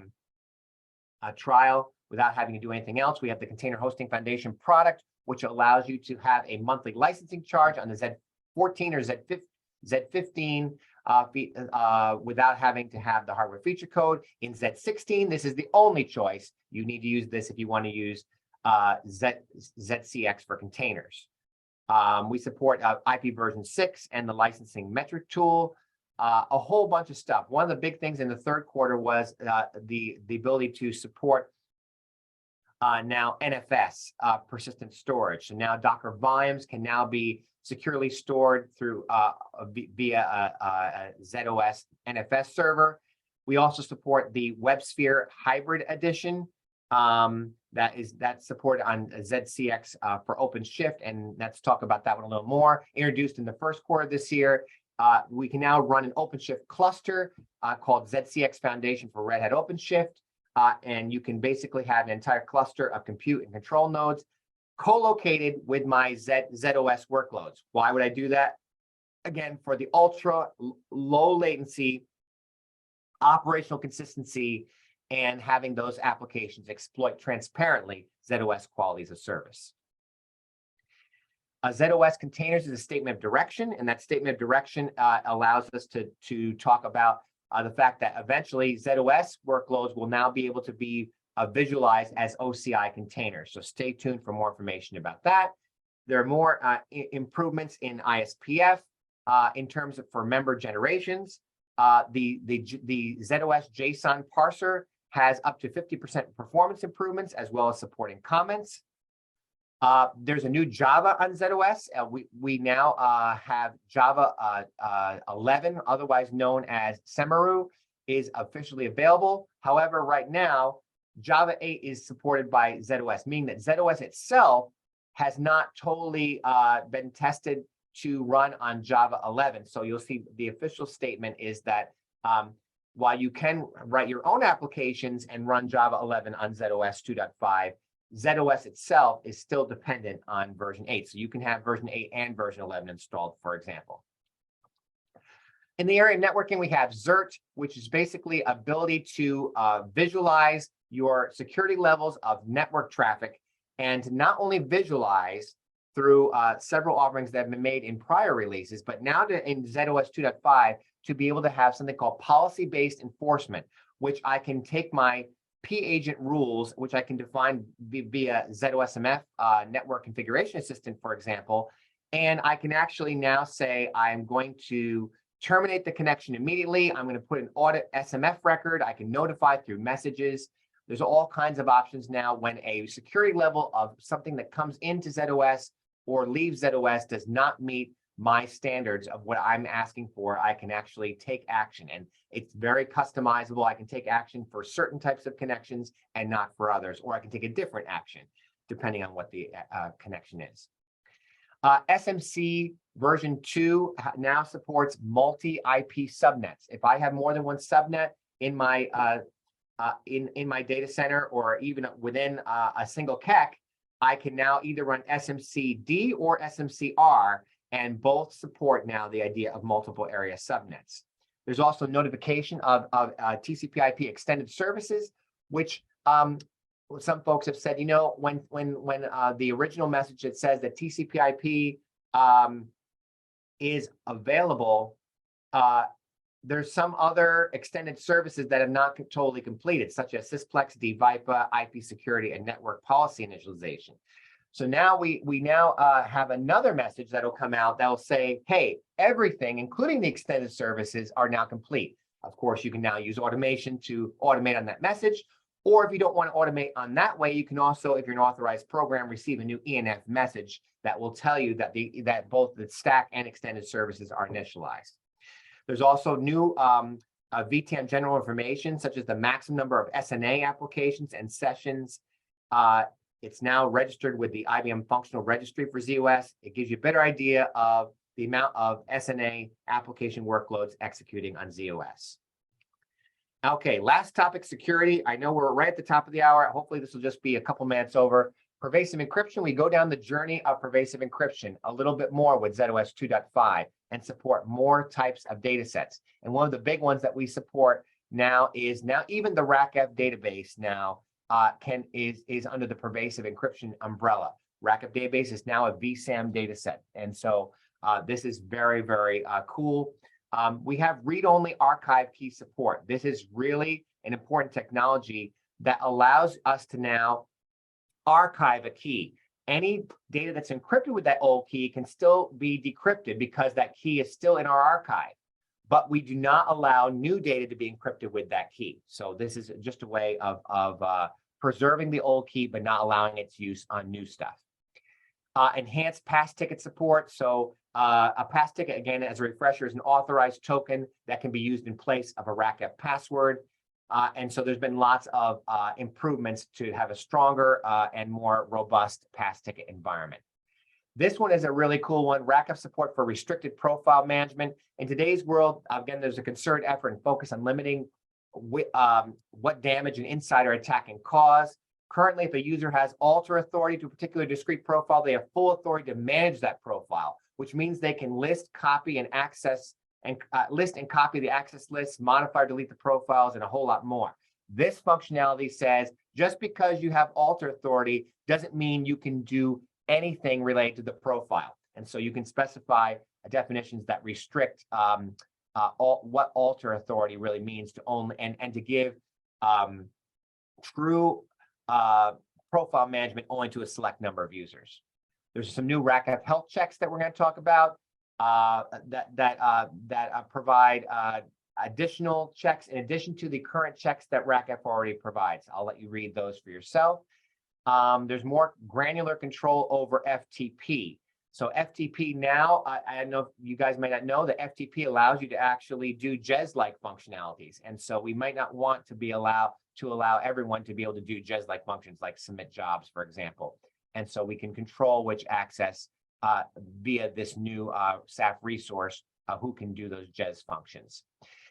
trial without having to do anything else. We have the Container Hosting Foundation product, which allows you to have a monthly licensing charge on the Z14 or Z15 without having to have the hardware feature code. In Z16, this is the only choice. You need to use this if you want to use ZCX for containers. We support IP version 6 and the licensing metric tool, a whole bunch of stuff. One of the big things in the third quarter was the ability to support now NFS, persistent storage. So now Docker volumes can now be securely stored through via a zOS NFS server. We also support the WebSphere Hybrid Edition. That's supported on ZCX for OpenShift, and let's talk about that one a little more. Introduced in the first quarter of this year, we can now run an OpenShift cluster called ZCX Foundation for Red Hat OpenShift, and you can basically have an entire cluster of compute and control nodes co-located with my zOS workloads. Why would I do that? Again, for the ultra low latency, operational consistency, and having those applications exploit transparently zOS quality as a service. zOS containers is a statement of direction, and that statement of direction allows us to talk about the fact that eventually zOS workloads will now be able to be visualized as OCI containers. So stay tuned for more information about that. There are more improvements in ISPF in terms of for member generations. The zOS JSON parser has up to 50% performance improvements, as well as supporting comments. There's a new Java on zOS. We now have Java 11, otherwise known as Semaru, is officially available. However, right now, Java 8 is supported by zOS, meaning that zOS itself has not totally been tested to run on Java 11. So you'll see the official statement is that while you can write your own applications and run Java 11 on zOS 2.5, zOS itself is still dependent on version 8. So you can have version 8 and version 11 installed, for example. In the area of networking, we have ZERT, which is basically ability to visualize your security levels of network traffic, and not only visualize through several offerings that have been made in prior releases, but now in zOS 2.5 to be able to have something called policy-based enforcement, which I can take my P-agent rules, which I can define via zOSMF Network Configuration Assistant, for example, and I can actually now say I'm going to terminate the connection immediately. I'm going to put an audit SMF record. I can notify through messages. There's all kinds of options now when a security level of something that comes into zOS or leaves zOS does not meet my standards of what I'm asking for. I can actually take action, and it's very customizable. I can take action for certain types of connections and not for others, or I can take a different action depending on what the connection is. SMC version 2 now supports multi-IP subnets. If I have more than one subnet in my my data center, or even within a single CAC, I can now either run SMCD or SMCR, and both support now the idea of multiple area subnets. There's also notification of TCP/IP extended services, which some folks have said, you know, when the original message that says that TCP/IP is available, there's some other extended services that have not totally completed, such as Sysplex, DVIPA, IP security, and network policy initialization. So now we now have another message that'll come out that'll say, hey, everything, including the extended services, are now complete. Of course, you can now use automation to automate on that message. Or if you don't want to automate on that way, you can also, if you're an authorized program, receive a new ENF message that will tell you that that both the stack and extended services are initialized. There's also new VTM general information, such as the maximum number of SNA applications and sessions. It's now registered with the IBM Functional Registry for zOS. It gives you a better idea of the amount of SNA application workloads executing on zOS. Okay, last topic, security. I know we're right at the top of the hour. Hopefully this will just be a couple minutes over. Pervasive encryption, we go down the journey of pervasive encryption a little bit more with zOS 2.5 and support more types of data sets. And one of the big ones that we support now is even the RACF database now is under the pervasive encryption umbrella. RACF database is now a vSAM data set. And so this is very, very cool. We have read-only archive key support. This is really an important technology that allows us to now archive a key. Any data that's encrypted with that old key can still be decrypted because that key is still in our archive, but we do not allow new data to be encrypted with that key. So this is just a way of preserving the old key, but not allowing its use on new stuff. Enhanced pass ticket support. So a pass ticket, again, as a refresher, is an authorized token that can be used in place of a RACF password. And so there's been lots of improvements to have a stronger and more robust pass ticket environment. This one is a really cool one, RACF support for restricted profile management. In today's world, again, there's a concerted effort and focus on limiting what damage an insider attack can cause. Currently, if a user has alter authority to a particular discrete profile, they have full authority to manage that profile, which means they can list, copy, and access, and list and copy the access lists, modify or delete the profiles, and a whole lot more. This functionality says just because you have alter authority doesn't mean you can do anything related to the profile. And so you can specify definitions that restrict what alter authority really means to only and to give true profile management only to a select number of users. There's some new RACF health checks that we're going to talk about that provide additional checks in addition to the current checks that RACF already provides. I'll let you read those for yourself. There's more granular control over FTP. So FTP now, I know you guys might not know that FTP allows you to actually do JES-like functionalities. And so we might not want to allow everyone to be able to do JES-like functions like submit jobs, for example. And so we can control which access via this new SAF resource who can do those JES functions.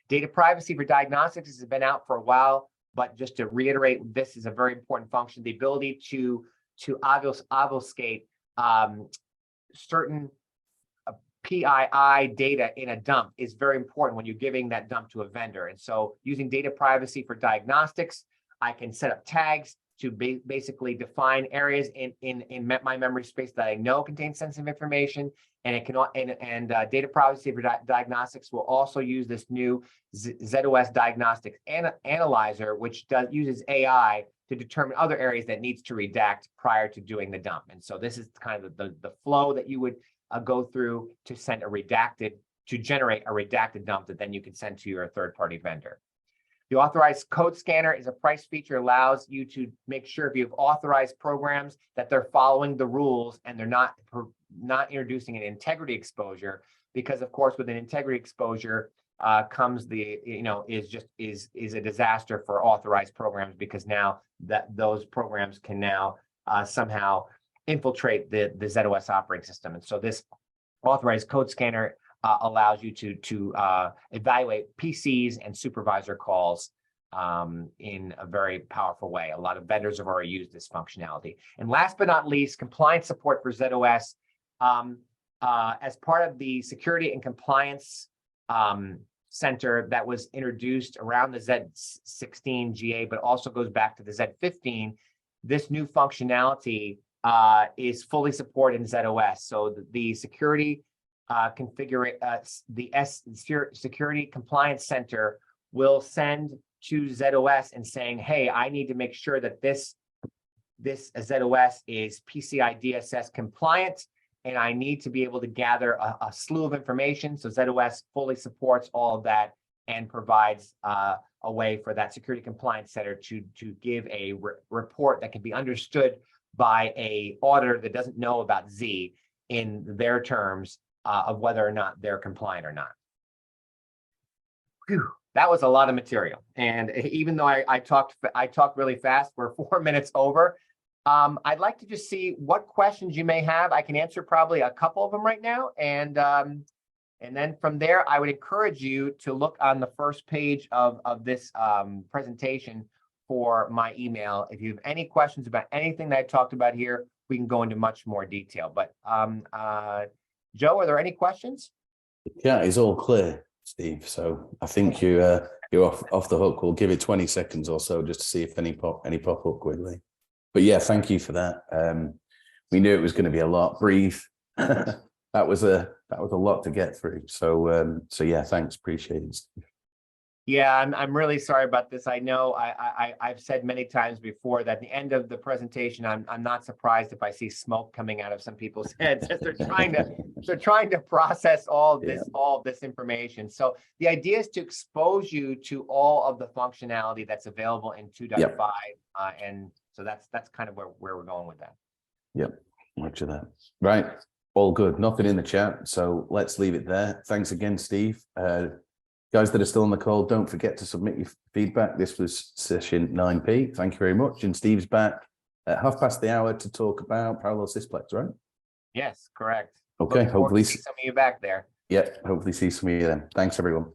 Data privacy for diagnostics has been out for a while, but just to reiterate, this is a very important function. The ability to obfuscate certain PII data in a dump is very important when you're giving that dump to a vendor. And so using data privacy for diagnostics, I can set up tags to basically define areas in my memory space that I know contain sensitive information. And it can data privacy for diagnostics will also use this new zOS diagnostics analyzer, which uses AI to determine other areas that needs to redact prior to doing the dump. And so this is kind of the flow that you would go through to generate a redacted dump that then you can send to your third-party vendor. The authorized code scanner is a price feature, allows you to make sure if you've authorized programs that they're following the rules and they're not introducing an integrity exposure, because of course with an integrity exposure comes is a disaster for authorized programs, because now that those programs can now somehow infiltrate the zOS operating system. And so this authorized code scanner allows you to evaluate PCs and supervisor calls in a very powerful way. A lot of vendors have already used this functionality. And last but not least, compliance support for zOS. As part of the security and compliance center that was introduced around the Z16 GA, but also goes back to the Z15, this new functionality is fully supported in zOS. So the security Security Compliance Center will send to zOS and saying, hey, I need to make sure that this zOS is PCI DSS compliant, and I need to be able to gather a slew of information. So zOS fully supports all of that and provides a way for that Security Compliance Center to give a report that can be understood by a auditor that doesn't know about Z in their terms of whether or not they're compliant or not. Whew, that was a lot of material. And even though I talked really fast, we're 4 minutes over. I'd like to just see what questions you may have. I can answer probably a couple of them right now. And then from there, I would encourage you to look on the first page of this presentation for my email. If you have any questions about anything that I talked about here, we can go into much more detail. But Joe, are there any questions? Yeah, it's all clear, Steve. So I think you're off the hook. We'll give it 20 seconds or so just to see if any pop up quickly. But yeah, thank you for that. We knew it was going to be a lot. Breathe. that was a lot to get through. So yeah, thanks. Appreciate it, Steve. Yeah, I'm really sorry about this. I know I've said many times before that at the end of the presentation, I'm not surprised if I see smoke coming out of some people's heads as they're trying to process all of this information. So the idea is to expose you to all of the functionality that's available in 2.5, and so that's kind of where we're going with that. Yep, much of that. Right, all good. Nothing in the chat, so let's leave it there. Thanks again, Steve. Guys that are still on the call, don't forget to submit your feedback. This was session 9P. Thank you very much. And Steve's back at 1:30 to talk about parallel sysplex, right? Yes, correct. Okay, hopefully see some of you back there. Yeah, hopefully see some of you then. Thanks, everyone.